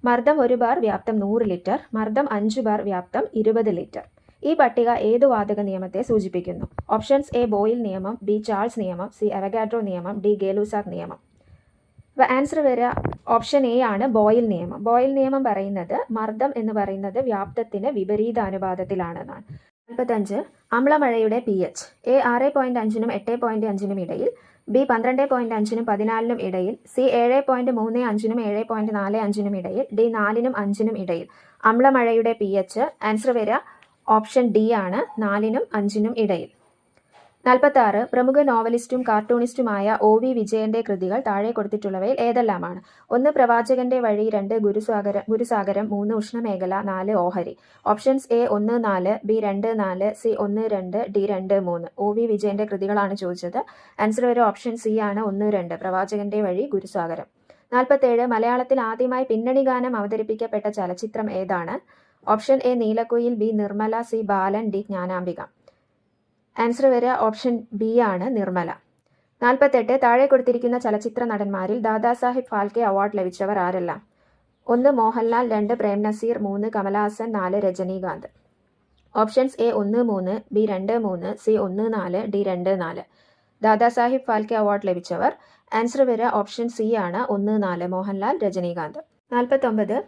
മർദ്ദം 1 ബാർ വ്യാപ്തം 100 ലിറ്റർ, മർദ്ദം 5 ബാർ വ്യാപ്തം 20 ലിറ്റർ. ഈ പട്ടിക ഏതു വാതക നിയമത്തെ സൂചിപ്പിക്കുന്നു? ഓപ്ഷൻസ് എ ബോയിൽ നിയമം, ബി ചാൾസ് നിയമം, സി അവഗാഡ്രോ നിയമം, ഡി ഗേ-ലുസാക് നിയമം. അപ്പോൾ ആൻസർ വരിക ഓപ്ഷൻ എ ആണ്, ബോയിൽ നിയമം. ബോയിൽ നിയമം പറയുന്നത് മർദ്ദം എന്ന് പറയുന്നത് വ്യാപ്തത്തിന് വിപരീത അനുപാതത്തിലാണെന്നാണ്. 45. അമ്ലമഴയുടെ pH എ 6.5നും 8.5നും ഇടയിൽ, ബി 12.5നും 14നും ഇടയിൽ, സി 7.35നും 7.45നും ഇടയിൽ, ഡി 4നും 5നും ഇടയിൽ. അമ്ലമഴയുടെ pH ആൻസർ വരിക ഓപ്ഷൻ ഡി ആണ്, 4നും 5നും ഇടയിൽ. 46. പ്രമുഖ നോവലിസ്റ്റും കാർട്ടൂണിസ്റ്റുമായ ഒ.വി. വിജയന്റെ കൃതികൾ താഴെ കൊടുത്തിട്ടുള്ളവയിൽ ഏതെല്ലാമാണ്? 1. പ്രവാചകന്റെ വഴി, 2. ഗുരുസാഗരം, 3. ഉഷ്ണമേഖല, 4. ഓഹരി. Options A 1, 4, B 2, 4, C 1, 2, D 2, 3. O. വിജയന്റെ കൃതികളാണ് ചോദിച്ചത്. ആൻസർ വരെ ഓപ്ഷൻ സി ആണ് 1, 2. പ്രവാചകന്റെ വഴി, ഗുരുസാഗരം. 47. മലയാളത്തിൽ ആദ്യമായി പിന്നണി ഗാനം അവതരിപ്പിക്കപ്പെട്ട ചലച്ചിത്രം ഏതാണ്? Option A Neelakuyil, B Nirmala, C Balan, D Jnanambika. Answer വരെ ഓപ്ഷൻ ബി ആണ് നിർമ്മല. 48. താഴെ കൊടുത്തിരിക്കുന്ന ചലച്ചിത്ര നടന്മാരിൽ ദാദാസാഹിബ് ഫാൽക്കെ അവാർഡ് ലഭിച്ചവർ ആരെല്ലാം? 1. Mohanlal, 2. Prem Nazir, 3. Kamalahasan, 4. Rajinikanth. Options A 1, 3, B 2, 3, C 1, 4, D 2, 4. Dadasaheb Phalke award ലഭിച്ചവർ. ആൻസർ വരെ ഓപ്ഷൻ സി ആണ് 1, 4, മോഹൻലാൽ, രജനീകാന്ത്. 49.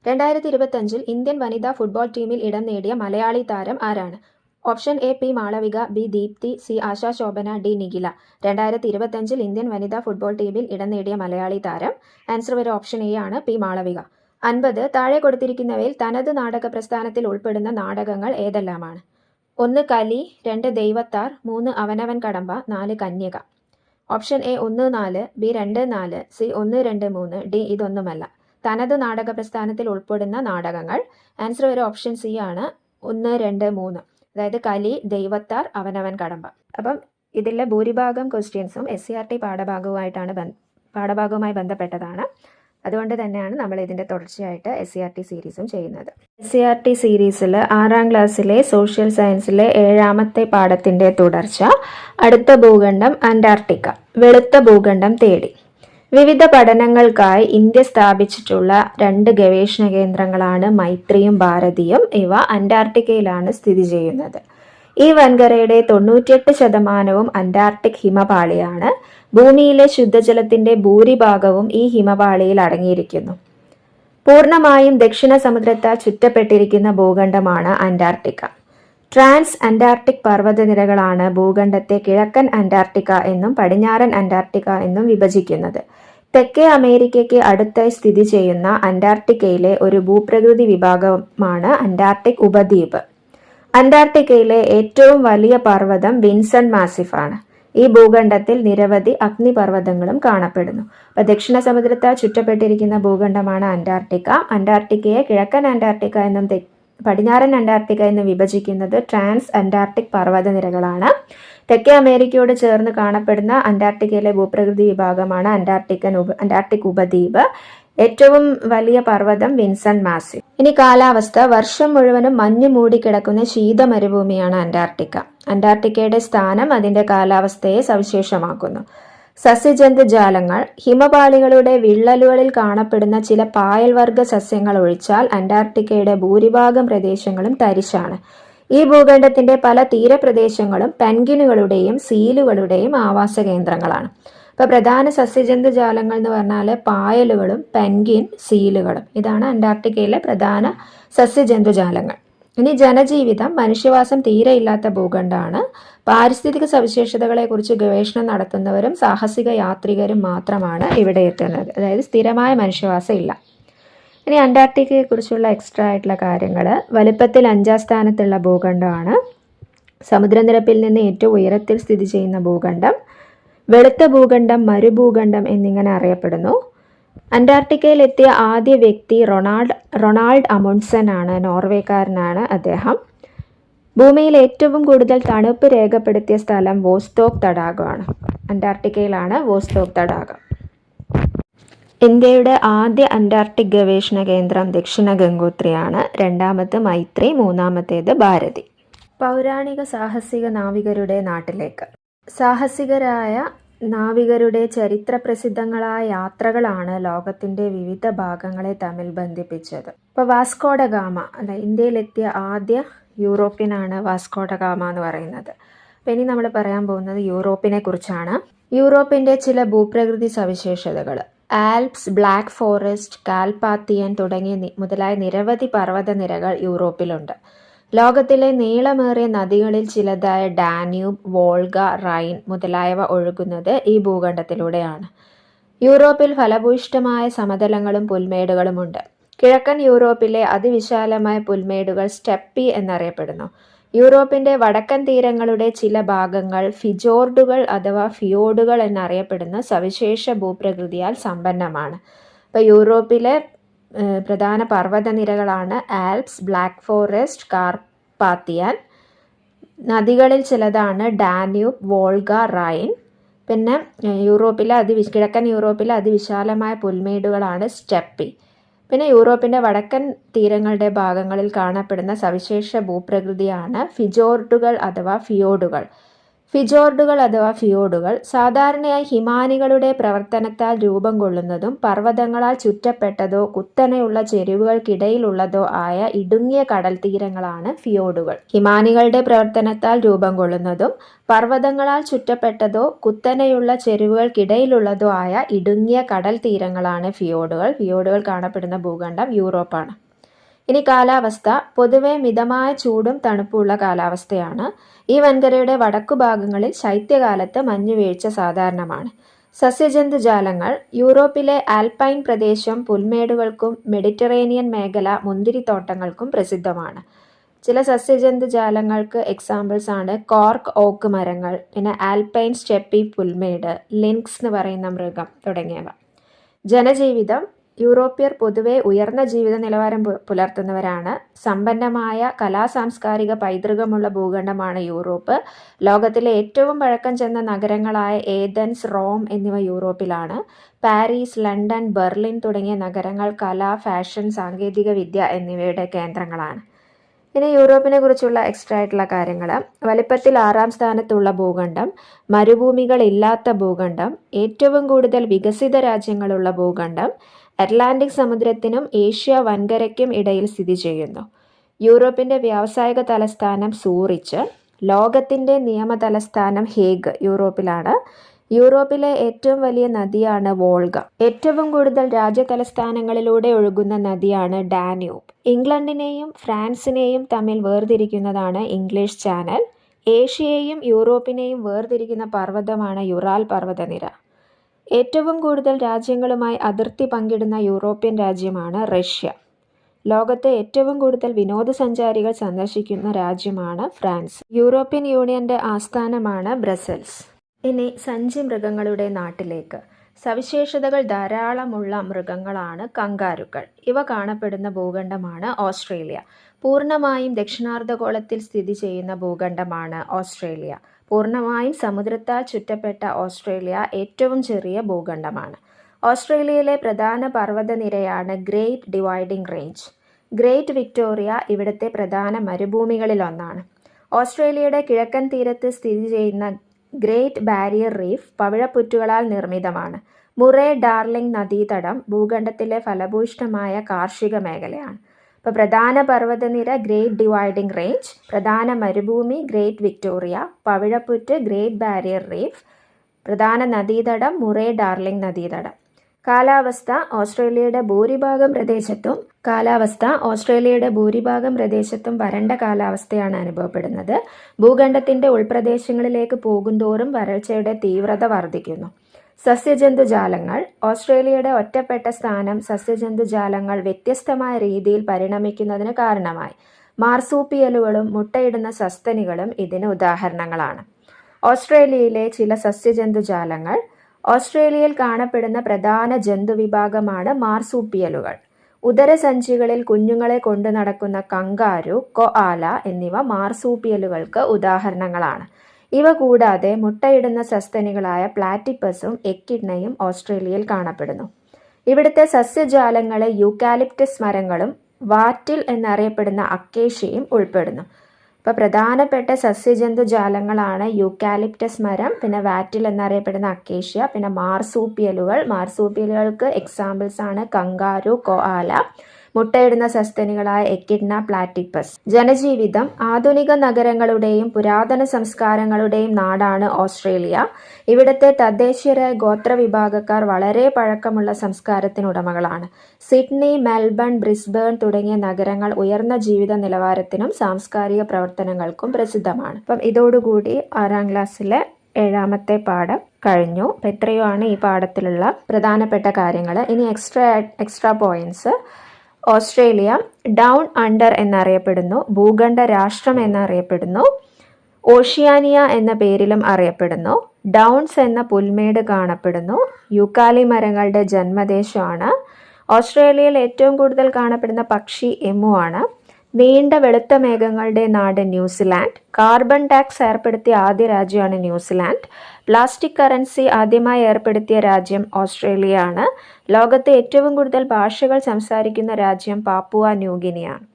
2025 ഇന്ത്യൻ വനിതാ ഫുട്ബോൾ ടീമിൽ ഇടം നേടിയ മലയാളി താരം ആരാണ്? Option A P Malavika, B Deepthi, C Asha Shobhana, D Nikhila. 2025 Indian വനിതാ ഫുട്ബോൾ ടീമിൽ ഇടം നേടിയ മലയാളി താരം. ആൻസർ വരെ ഓപ്ഷൻ എ ആണ് പി മാളവിക. 50. താഴെ കൊടുത്തിരിക്കുന്നവയിൽ തനത് നാടക പ്രസ്ഥാനത്തിൽ ഉൾപ്പെടുന്ന നാടകങ്ങൾ ഏതെല്ലാമാണ്? 1. കലി, 2. ദൈവത്താർ, 3. അവനവൻ കടമ്പ, 4. കന്യക. Option A 1, 4, B 2, 4, C 1, 2, 3, D ഇതൊന്നുമല്ല. തനത് നാടക പ്രസ്ഥാനത്തിൽ ഉൾപ്പെടുന്ന നാടകങ്ങൾ. ആൻസർ വരെ ഓപ്ഷൻ സി ആണ് 1, 2, 3. അതായത് കലി, ദൈവത്താർ, അവനവൻ കടമ്പ. അപ്പം ഇതിലെ ഭൂരിഭാഗം ക്വസ്റ്റ്യൻസും SCERT പാഠഭാഗവുമായി ബന്ധപ്പെട്ടതാണ്. അതുകൊണ്ട് തന്നെയാണ് നമ്മൾ ഇതിൻ്റെ തുടർച്ചയായിട്ട് SCERT സീരീസും ചെയ്യുന്നത്. SCERT സീരീസിൽ 6ാം ക്ലാസ്സിലെ സോഷ്യൽ സയൻസിലെ 7ാമത്തെ പാഠത്തിൻ്റെ തുടർച്ച. അടുത്ത ഭൂഖണ്ഡം അന്റാർട്ടിക്ക. വെളുത്ത ഭൂഖണ്ഡം തേടി. വിവിധ പഠനങ്ങൾക്കായി ഇന്ത്യ സ്ഥാപിച്ചിട്ടുള്ള 2 ഗവേഷണ കേന്ദ്രങ്ങളാണ് മൈത്രിയും ഭാരതിയും. ഇവ അന്റാർട്ടിക്കയിലാണ് സ്ഥിതി ചെയ്യുന്നത്. ഈ വൻകരയുടെ 98% അന്റാർട്ടിക് ഹിമപാളിയാണ്. ഭൂമിയിലെ ശുദ്ധജലത്തിന്റെ ഭൂരിഭാഗവും ഈ ഹിമപാളിയിൽ അടങ്ങിയിരിക്കുന്നു. പൂർണ്ണമായും ദക്ഷിണ സമുദ്രത്താൽ ചുറ്റപ്പെട്ടിരിക്കുന്ന ഭൂഖണ്ഡമാണ് അന്റാർട്ടിക്ക. ട്രാൻസ് അന്റാർട്ടിക് പർവ്വതനിരകളാണ് ഭൂഖണ്ഡത്തെ കിഴക്കൻ അന്റാർട്ടിക്ക എന്നും പടിഞ്ഞാറൻ അന്റാർട്ടിക്ക എന്നും വിഭജിക്കുന്നത്. തെക്കേ അമേരിക്കയ്ക്ക് അടുത്തായി സ്ഥിതി ചെയ്യുന്ന അന്റാർട്ടിക്കയിലെ ഒരു ഭൂപ്രകൃതി വിഭാഗമാണ് അന്റാർട്ടിക് ഉപദ്വീപ്. അന്റാർട്ടിക്കയിലെ ഏറ്റവും വലിയ പർവ്വതം വിൻസൺ മാസിഫ് ആണ്. ഈ ഭൂഖണ്ഡത്തിൽ നിരവധി അഗ്നിപർവ്വതങ്ങളും കാണപ്പെടുന്നു. അപ്പോൾ ദക്ഷിണ സമുദ്രത്താൽ ചുറ്റപ്പെട്ടിരിക്കുന്ന ഭൂഖണ്ഡമാണ് അന്റാർട്ടിക്ക. അന്റാർട്ടിക്കയെ കിഴക്കൻ അന്റാർട്ടിക്ക എന്നും പടിഞ്ഞാറൻ അന്റാർട്ടിക്ക എന്ന് വിഭജിക്കുന്നത് ട്രാൻസ് അന്റാർട്ടിക് പർവ്വതനിരകളാണ്. തെക്കേ അമേരിക്കയോട് ചേർന്ന് കാണപ്പെടുന്ന അന്റാർട്ടിക്കയിലെ ഭൂപ്രകൃതി വിഭാഗമാണ് അന്റാർട്ടിക് ഉപദ്വീപ്. ഏറ്റവും വലിയ പർവ്വതം വിൻസൺ മാസിഫ്. ഇനി കാലാവസ്ഥ. വർഷം മുഴുവനും മഞ്ഞ് മൂടിക്കിടക്കുന്ന ശീത മരുഭൂമിയാണ് അന്റാർട്ടിക്ക. അന്റാർട്ടിക്കയുടെ സ്ഥാനം അതിന്റെ കാലാവസ്ഥയെ സവിശേഷമാക്കുന്നു. സസ്യജന്തുജാലങ്ങൾ. ഹിമപാളികളുടെ വിള്ളലുകളിൽ കാണപ്പെടുന്ന ചില പായൽവർഗ സസ്യങ്ങൾ ഒഴിച്ചാൽ അന്റാർട്ടിക്കയുടെ ഭൂരിഭാഗം പ്രദേശങ്ങളും തരിശാണ്. ഈ ഭൂഖണ്ഡത്തിന്റെ പല തീരപ്രദേശങ്ങളും പെൻഗ്വിനുകളുടെയും സീലുകളുടെയും ആവാസ കേന്ദ്രങ്ങളാണ്. ഇപ്പോൾ പ്രധാന സസ്യജന്തുജാലങ്ങൾ എന്ന് പറഞ്ഞാൽ പായലുകളും പെൻഗ്വിൻ, സീലുകളും. ഇതാണ് അന്റാർട്ടിക്കയിലെ പ്രധാന സസ്യജന്തുജാലങ്ങൾ. ഇനി ജനജീവിതം. മനുഷ്യവാസം തീരെയില്ലാത്ത ഭൂഖണ്ഡമാണ്. പാരിസ്ഥിതിക സവിശേഷതകളെക്കുറിച്ച് ഗവേഷണം നടത്തുന്നവരും സാഹസിക യാത്രികരും മാത്രമാണ് ഇവിടെ എത്തുന്നത്. അതായത് സ്ഥിരമായ മനുഷ്യവാസം ഇല്ല. ഇനി അന്റാർട്ടിക്കയെക്കുറിച്ചുള്ള എക്സ്ട്രാ ആയിട്ടുള്ള കാര്യങ്ങൾ. വലുപ്പത്തിൽ 5ാം സ്ഥാനത്തുള്ള ഭൂഖണ്ഡമാണ്. സമുദ്രനിരപ്പിൽ നിന്ന് ഏറ്റവും ഉയരത്തിൽ സ്ഥിതി ചെയ്യുന്ന ഭൂഖണ്ഡം. വെളുത്ത ഭൂഖണ്ഡം, മരുഭൂഖണ്ഡം എന്നിങ്ങനെ അറിയപ്പെടുന്നു. അന്റാർട്ടിക്കയിൽ എത്തിയ ആദ്യ വ്യക്തി റൊണാൾഡ് അമുണ്ട്സൺ ആണ്. നോർവേക്കാരനാണ് അദ്ദേഹം. ഭൂമിയിൽ ഏറ്റവും കൂടുതൽ തണുപ്പ് രേഖപ്പെടുത്തിയ സ്ഥലം വോസ്റ്റോക്ക് തടാകമാണ്. അന്റാർട്ടിക്കയിലാണ് വോസ്റ്റോക്ക് തടാകം. ഇന്ത്യയുടെ ആദ്യ അന്റാർട്ടിക് ഗവേഷണ കേന്ദ്രം ദക്ഷിണ ഗംഗോത്രിയാണ്. 2ാമത് മൈത്രി, 3ാമത്തേത് ഭാരതി. പൗരാണിക സാഹസിക നാവികരുടെ നാട്ടിലേക്ക്. സാഹസികരായ നാവികരുടെ ചരിത്രപ്രസിദ്ധങ്ങളായ യാത്രകളാണ് ലോകത്തിന്റെ വിവിധ ഭാഗങ്ങളെ തമ്മിൽ ബന്ധിപ്പിച്ചത്. ഇപ്പോൾ വാസ്കോഡ ഗാമ ഇന്ത്യയിലെത്തിയ ആദ്യ യൂറോപ്യനാണ് വാസ്കോഡ ഗാമ എന്ന് പറയുന്നത്. അപ്പോൾ ഇനി നമ്മൾ പറയാൻ പോകുന്നത് യൂറോപ്പിനെ കുറിച്ചാണ്. യൂറോപ്പിന്റെ ചില ഭൂപ്രകൃതി സവിശേഷതകൾ. ആൽപ്സ്, ബ്ലാക്ക് ഫോറസ്റ്റ്, കാൽപാത്തിയൻ മുതലായ നിരവധി പർവ്വതനിരകൾ യൂറോപ്പിലുണ്ട്. ലോകത്തിലെ നീളമേറിയ നദികളിൽ ചിലതായ ഡാന്യൂബ്, വോൾഗ, റൈൻ മുതലായവ ഒഴുകുന്നത് ഈ ഭൂഖണ്ഡത്തിലൂടെയാണ്. യൂറോപ്പിൽ ഫലഭൂയിഷ്ഠമായ സമതലങ്ങളും പുൽമേടുകളുമുണ്ട്. കിഴക്കൻ യൂറോപ്പിലെ അതിവിശാലമായ പുൽമേടുകൾ സ്റ്റെപ്പി എന്നറിയപ്പെടുന്നു. യൂറോപ്പിന്റെ വടക്കൻ തീരങ്ങളുടെ ചില ഭാഗങ്ങൾ ഫിജോർഡുകൾ അഥവാ ഫിയോർഡുകൾ എന്നറിയപ്പെടുന്ന സവിശേഷ ഭൂപ്രകൃതിയാൽ സമ്പന്നമാണ്. അപ്പോൾ യൂറോപ്പിലെ പ്രധാന പർവ്വതനിരകളാണ് ആൽപ്സ്, ബ്ലാക്ക് ഫോറസ്റ്റ്, കാർപാത്തിയാൻ. നദികളിൽ ചിലതാണ് ഡാന്യൂബ്, വോൾഗ, റൈൻ. പിന്നെ കിഴക്കൻ യൂറോപ്പിലെ അതിവിശാലമായ പുൽമേടുകളാണ് സ്റ്റെപ്പി. പിന്നെ യൂറോപ്പിന്റെ വടക്കൻ തീരങ്ങളുടെ ഭാഗങ്ങളിൽ കാണപ്പെടുന്ന സവിശേഷ ഭൂപ്രകൃതിയാണ് ഫിജോർഡുകൾ അഥവാ ഫിയോർഡുകൾ. സാധാരണയായി ഹിമാനികളുടെ പ്രവർത്തനത്താൽ രൂപം കൊള്ളുന്നതും പർവ്വതങ്ങളാൽ ചുറ്റപ്പെട്ടതോ കുത്തനെയുള്ള ചെരിവുകൾക്കിടയിലുള്ളതോ ആയ ഇടുങ്ങിയ കടൽ തീരങ്ങളാണ് ഫിയോർഡുകൾ. ഹിമാനികളുടെ പ്രവർത്തനത്താൽ രൂപം കൊള്ളുന്നതും പർവ്വതങ്ങളാൽ ചുറ്റപ്പെട്ടതോ കുത്തനെയുള്ള ചെരിവുകൾക്കിടയിലുള്ളതോ ആയ ഇടുങ്ങിയ കടൽ തീരങ്ങളാണ് ഫിയോർഡുകൾ. ഫിയോർഡുകൾ കാണപ്പെടുന്ന ഭൂഖണ്ഡം യൂറോപ്പാണ്. ഇനി കാലാവസ്ഥ. പൊതുവെ മിതമായ ചൂടും തണുപ്പുള്ള കാലാവസ്ഥയാണ്. ഈ വൻകരയുടെ വടക്കുഭാഗങ്ങളിൽ ശൈത്യകാലത്ത് മഞ്ഞുവീഴ്ച സാധാരണമാണ്. സസ്യജന്തുജാലങ്ങൾ. യൂറോപ്പിലെ ആൽപൈൻ പ്രദേശം പുൽമേടുകൾക്കും മെഡിറ്ററേനിയൻ മേഖല മുന്തിരിത്തോട്ടങ്ങൾക്കും പ്രസിദ്ധമാണ്. ചില സസ്യജന്തുജാലങ്ങൾക്ക് എക്സാമ്പിൾസ് ആണ് കോർക്ക് ഓക്ക് മരങ്ങൾ, പിന്നെ ആൽപൈൻ സ്റ്റെപ്പി പുൽമേട്, ലിൻക്സ് എന്ന് പറയുന്ന മൃഗം തുടങ്ങിയവ. ജനജീവിതം. യൂറോപ്യർ പൊതുവെ ഉയർന്ന ജീവിത നിലവാരം പുലർത്തുന്നവരാണ്. സമ്പന്നമായ കലാസാംസ്കാരിക പൈതൃകമുള്ള ഭൂഖണ്ഡമാണ് യൂറോപ്പ്. ലോകത്തിലെ ഏറ്റവും പഴക്കം ചെന്ന നഗരങ്ങളായ ഏഥൻസ്, റോം എന്നിവ യൂറോപ്പിലാണ്. പാരീസ്, ലണ്ടൻ, ബെർലിൻ തുടങ്ങിയ നഗരങ്ങൾ കല, ഫാഷൻ, സാങ്കേതിക വിദ്യ എന്നിവയുടെ കേന്ദ്രങ്ങളാണ്. ഇനി യൂറോപ്പിനെ കുറിച്ചുള്ള എക്സ്ട്രാ ആയിട്ടുള്ള കാര്യങ്ങൾ. വലിപ്പത്തിൽ 6ാം സ്ഥാനത്തുള്ള ഭൂഖണ്ഡം, മരുഭൂമികൾ ഇല്ലാത്ത ഭൂഖണ്ഡം, ഏറ്റവും കൂടുതൽ വികസിത രാജ്യങ്ങളുള്ള ഭൂഖണ്ഡം, അറ്റ്ലാന്റിക് സമുദ്രത്തിനും ഏഷ്യ വൻകരയ്ക്കും ഇടയിൽ സ്ഥിതി ചെയ്യുന്നു. യൂറോപ്പിന്റെ വ്യാവസായിക തലസ്ഥാനം സൂറിച്ച്. ലോകത്തിന്റെ നിയമ തലസ്ഥാനം ഹേഗ് യൂറോപ്പിലാണ്. യൂറോപ്പിലെ ഏറ്റവും വലിയ നദിയാണ് വോൾഗ. ഏറ്റവും കൂടുതൽ രാജ്യതലസ്ഥാനങ്ങളിലൂടെ ഒഴുകുന്ന നദിയാണ് ഡാന്യൂബ്. ഇംഗ്ലണ്ടിനെയും ഫ്രാൻസിനെയും തമ്മിൽ വേർതിരിക്കുന്നതാണ് ഇംഗ്ലീഷ് ചാനൽ. ഏഷ്യയെയും യൂറോപ്പിനെയും വേർതിരിക്കുന്ന പർവ്വതമാണ് യുറാൽ പർവ്വതനിര. ഏറ്റവും കൂടുതൽ രാജ്യങ്ങളുമായി അതിർത്തി പങ്കിടുന്ന യൂറോപ്യൻ രാജ്യമാണ് റഷ്യ. ലോകത്തെ ഏറ്റവും കൂടുതൽ വിനോദസഞ്ചാരികൾ സന്ദർശിക്കുന്ന രാജ്യമാണ് ഫ്രാൻസ്. യൂറോപ്യൻ യൂണിയന്റെ ആസ്ഥാനമാണ് ബ്രസൽസ്. ഇനി സഞ്ചി മൃഗങ്ങളുടെ നാട്ടിലേക്ക്. സവിശേഷതകൾ ധാരാളമുള്ള മൃഗങ്ങളാണ് കങ്കാരുക്കൾ. ഇവ കാണപ്പെടുന്ന ഭൂഖണ്ഡമാണ് ഓസ്ട്രേലിയ. പൂർണ്ണമായും ദക്ഷിണാർദ്ധഗോളത്തിൽ സ്ഥിതി ചെയ്യുന്ന ഭൂഖണ്ഡമാണ് ഓസ്ട്രേലിയ. പൂർണ്ണമായും സമുദ്രത്താൽ ചുറ്റപ്പെട്ട ഓസ്ട്രേലിയ ഏറ്റവും ചെറിയ ഭൂഖണ്ഡമാണ്. ഓസ്ട്രേലിയയിലെ പ്രധാന പർവ്വതനിരയാണ് great dividing range. Great Victoria ഇവിടുത്തെ പ്രധാന മരുഭൂമികളിലൊന്നാണ്. ഓസ്ട്രേലിയയുടെ കിഴക്കൻ തീരത്ത് സ്ഥിതി ചെയ്യുന്ന ഗ്രേറ്റ് ബാരിയർ റീഫ് പവിഴപ്പുറ്റുകളാൽ നിർമ്മിതമാണ്. മുറേ ഡാർലിംഗ് നദീതടം ഭൂഖണ്ഡത്തിലെ ഫലഭൂയിഷ്ഠമായ കാർഷിക മേഖലയാണ്. ഇപ്പോൾ പ്രധാന പർവ്വതനിര ഗ്രേറ്റ് ഡിവൈഡിംഗ് റേഞ്ച്, പ്രധാന മരുഭൂമി ഗ്രേറ്റ് വിക്ടോറിയ, പവിഴപ്പുറ്റ് ഗ്രേറ്റ് ബാരിയർ റീഫ്, പ്രധാന നദീതടം മുറേ ഡാർലിംഗ് നദീതടം. കാലാവസ്ഥ. ഓസ്ട്രേലിയയുടെ ഭൂരിഭാഗം പ്രദേശത്തും വരണ്ട കാലാവസ്ഥയാണ് അനുഭവപ്പെടുന്നത്. ഭൂഖണ്ഡത്തിന്റെ ഉൾപ്രദേശങ്ങളിലേക്ക് പോകുന്തോറും വരൾച്ചയുടെ തീവ്രത വർദ്ധിക്കുന്നു. സസ്യജന്തുജാലങ്ങൾ. ഓസ്ട്രേലിയയുടെ ഒറ്റപ്പെട്ട സ്ഥാനം സസ്യജന്തുജാലങ്ങൾ വ്യത്യസ്തമായ രീതിയിൽ പരിണമിക്കുന്നതിന് കാരണമായി. മാർസൂപ്പിയലുകളും മുട്ടയിടുന്ന സസ്തനികളും ഇതിന് ഉദാഹരണങ്ങളാണ്. ഓസ്ട്രേലിയയിലെ ചില സസ്യജന്തുജാലങ്ങൾ. ഓസ്ട്രേലിയയിൽ കാണപ്പെടുന്ന പ്രധാന ജന്തുവിഭാഗമാണ് മാർസൂപ്പിയലുകൾ. ഉദരസഞ്ചികളിൽ കുഞ്ഞുങ്ങളെ കൊണ്ടു നടക്കുന്ന കങ്കാരു, കൊആല എന്നിവ മാർസൂപ്പിയലുകൾക്ക് ഉദാഹരണങ്ങളാണ്. ഇവ കൂടാതെ മുട്ടയിടുന്ന സസ്തനികളായ പ്ലാറ്റിപ്പസും എക്കിഡ്നയും ഓസ്ട്രേലിയയിൽ കാണപ്പെടുന്നു. ഇവിടുത്തെ സസ്യജാലങ്ങളെ യൂക്കാലിപ്റ്റസ് മരങ്ങളും വാറ്റിൽ എന്നറിയപ്പെടുന്ന അക്കേഷ്യയും ഉൾപ്പെടുന്നു. അപ്പോൾ പ്രധാനപ്പെട്ട സസ്യജന്തുജാലങ്ങളാണ് യൂക്കാലിപ്റ്റസ് മരം, പിന്നെ വാറ്റിൽ എന്നറിയപ്പെടുന്ന അക്കേഷ്യ, പിന്നെ മാർസൂപ്പിയലുകൾ. മാർസൂപ്പിയലുകൾക്ക് എക്സാമ്പിൾസ് ആണ് കങ്കാരു, കൊആല. മുട്ടയിടുന്ന സസ്തനികളായ എക്കിഡ്ന, പ്ലാറ്റിപ്പസ്. ജനജീവിതം. ആധുനിക നഗരങ്ങളുടെയും പുരാതന സംസ്കാരങ്ങളുടെയും നാടാണ് ഓസ്ട്രേലിയ. ഇവിടുത്തെ തദ്ദേശീയരായ ഗോത്രവിഭാഗക്കാർ വളരെ പഴക്കമുള്ള സംസ്കാരത്തിനുടമകളാണ്. സിഡ്നി, മെൽബൺ, ബ്രിസ്ബേൺ തുടങ്ങിയ നഗരങ്ങൾ ഉയർന്ന ജീവിത നിലവാരത്തിനും സാംസ്കാരിക പ്രവർത്തനങ്ങൾക്കും പ്രസിദ്ധമാണ്. അപ്പം ഇതോടുകൂടി 6ാം ക്ലാസ്സിലെ 7ാമത്തെ പാഠം കഴിഞ്ഞു. അപ്പം ഇത്രയുമാണ് ഈ പാഠത്തിലുള്ള പ്രധാനപ്പെട്ട കാര്യങ്ങൾ. ഇനി extra points. Australia down under എന്നറിയപ്പെടുന്നു, ഭൂഖണ്ഡ രാഷ്ട്രം എന്നറിയപ്പെടുന്നു, ഓഷ്യാനിയ എന്ന പേരിലും അറിയപ്പെടുന്നു. ഡൗൺസ് എന്ന പുൽമേട് കാണപ്പെടുന്നു. യൂക്കാലി മരങ്ങളുടെ ജന്മദേശമാണ്. ഓസ്ട്രേലിയയിൽ ഏറ്റവും കൂടുതൽ കാണപ്പെടുന്ന പക്ഷി എമു ആണ്. നീണ്ട വെളുത്ത മേഘങ്ങളുടെ നാട് ന്യൂസിലാൻഡ്. കാർബൺ ടാക്സ് ഏർപ്പെടുത്തിയ ആദ്യ രാജ്യമാണ് ന്യൂസിലാൻഡ്. പ്ലാസ്റ്റിക് കറൻസി ആദ്യമായി ഏർപ്പെടുത്തിയ രാജ്യം ഓസ്ട്രേലിയ ആണ്. ലോകത്തെ ഏറ്റവും കൂടുതൽ ഭാഷകൾ സംസാരിക്കുന്ന രാജ്യം പാപ്പുവ ന്യൂഗിനിയാണ്.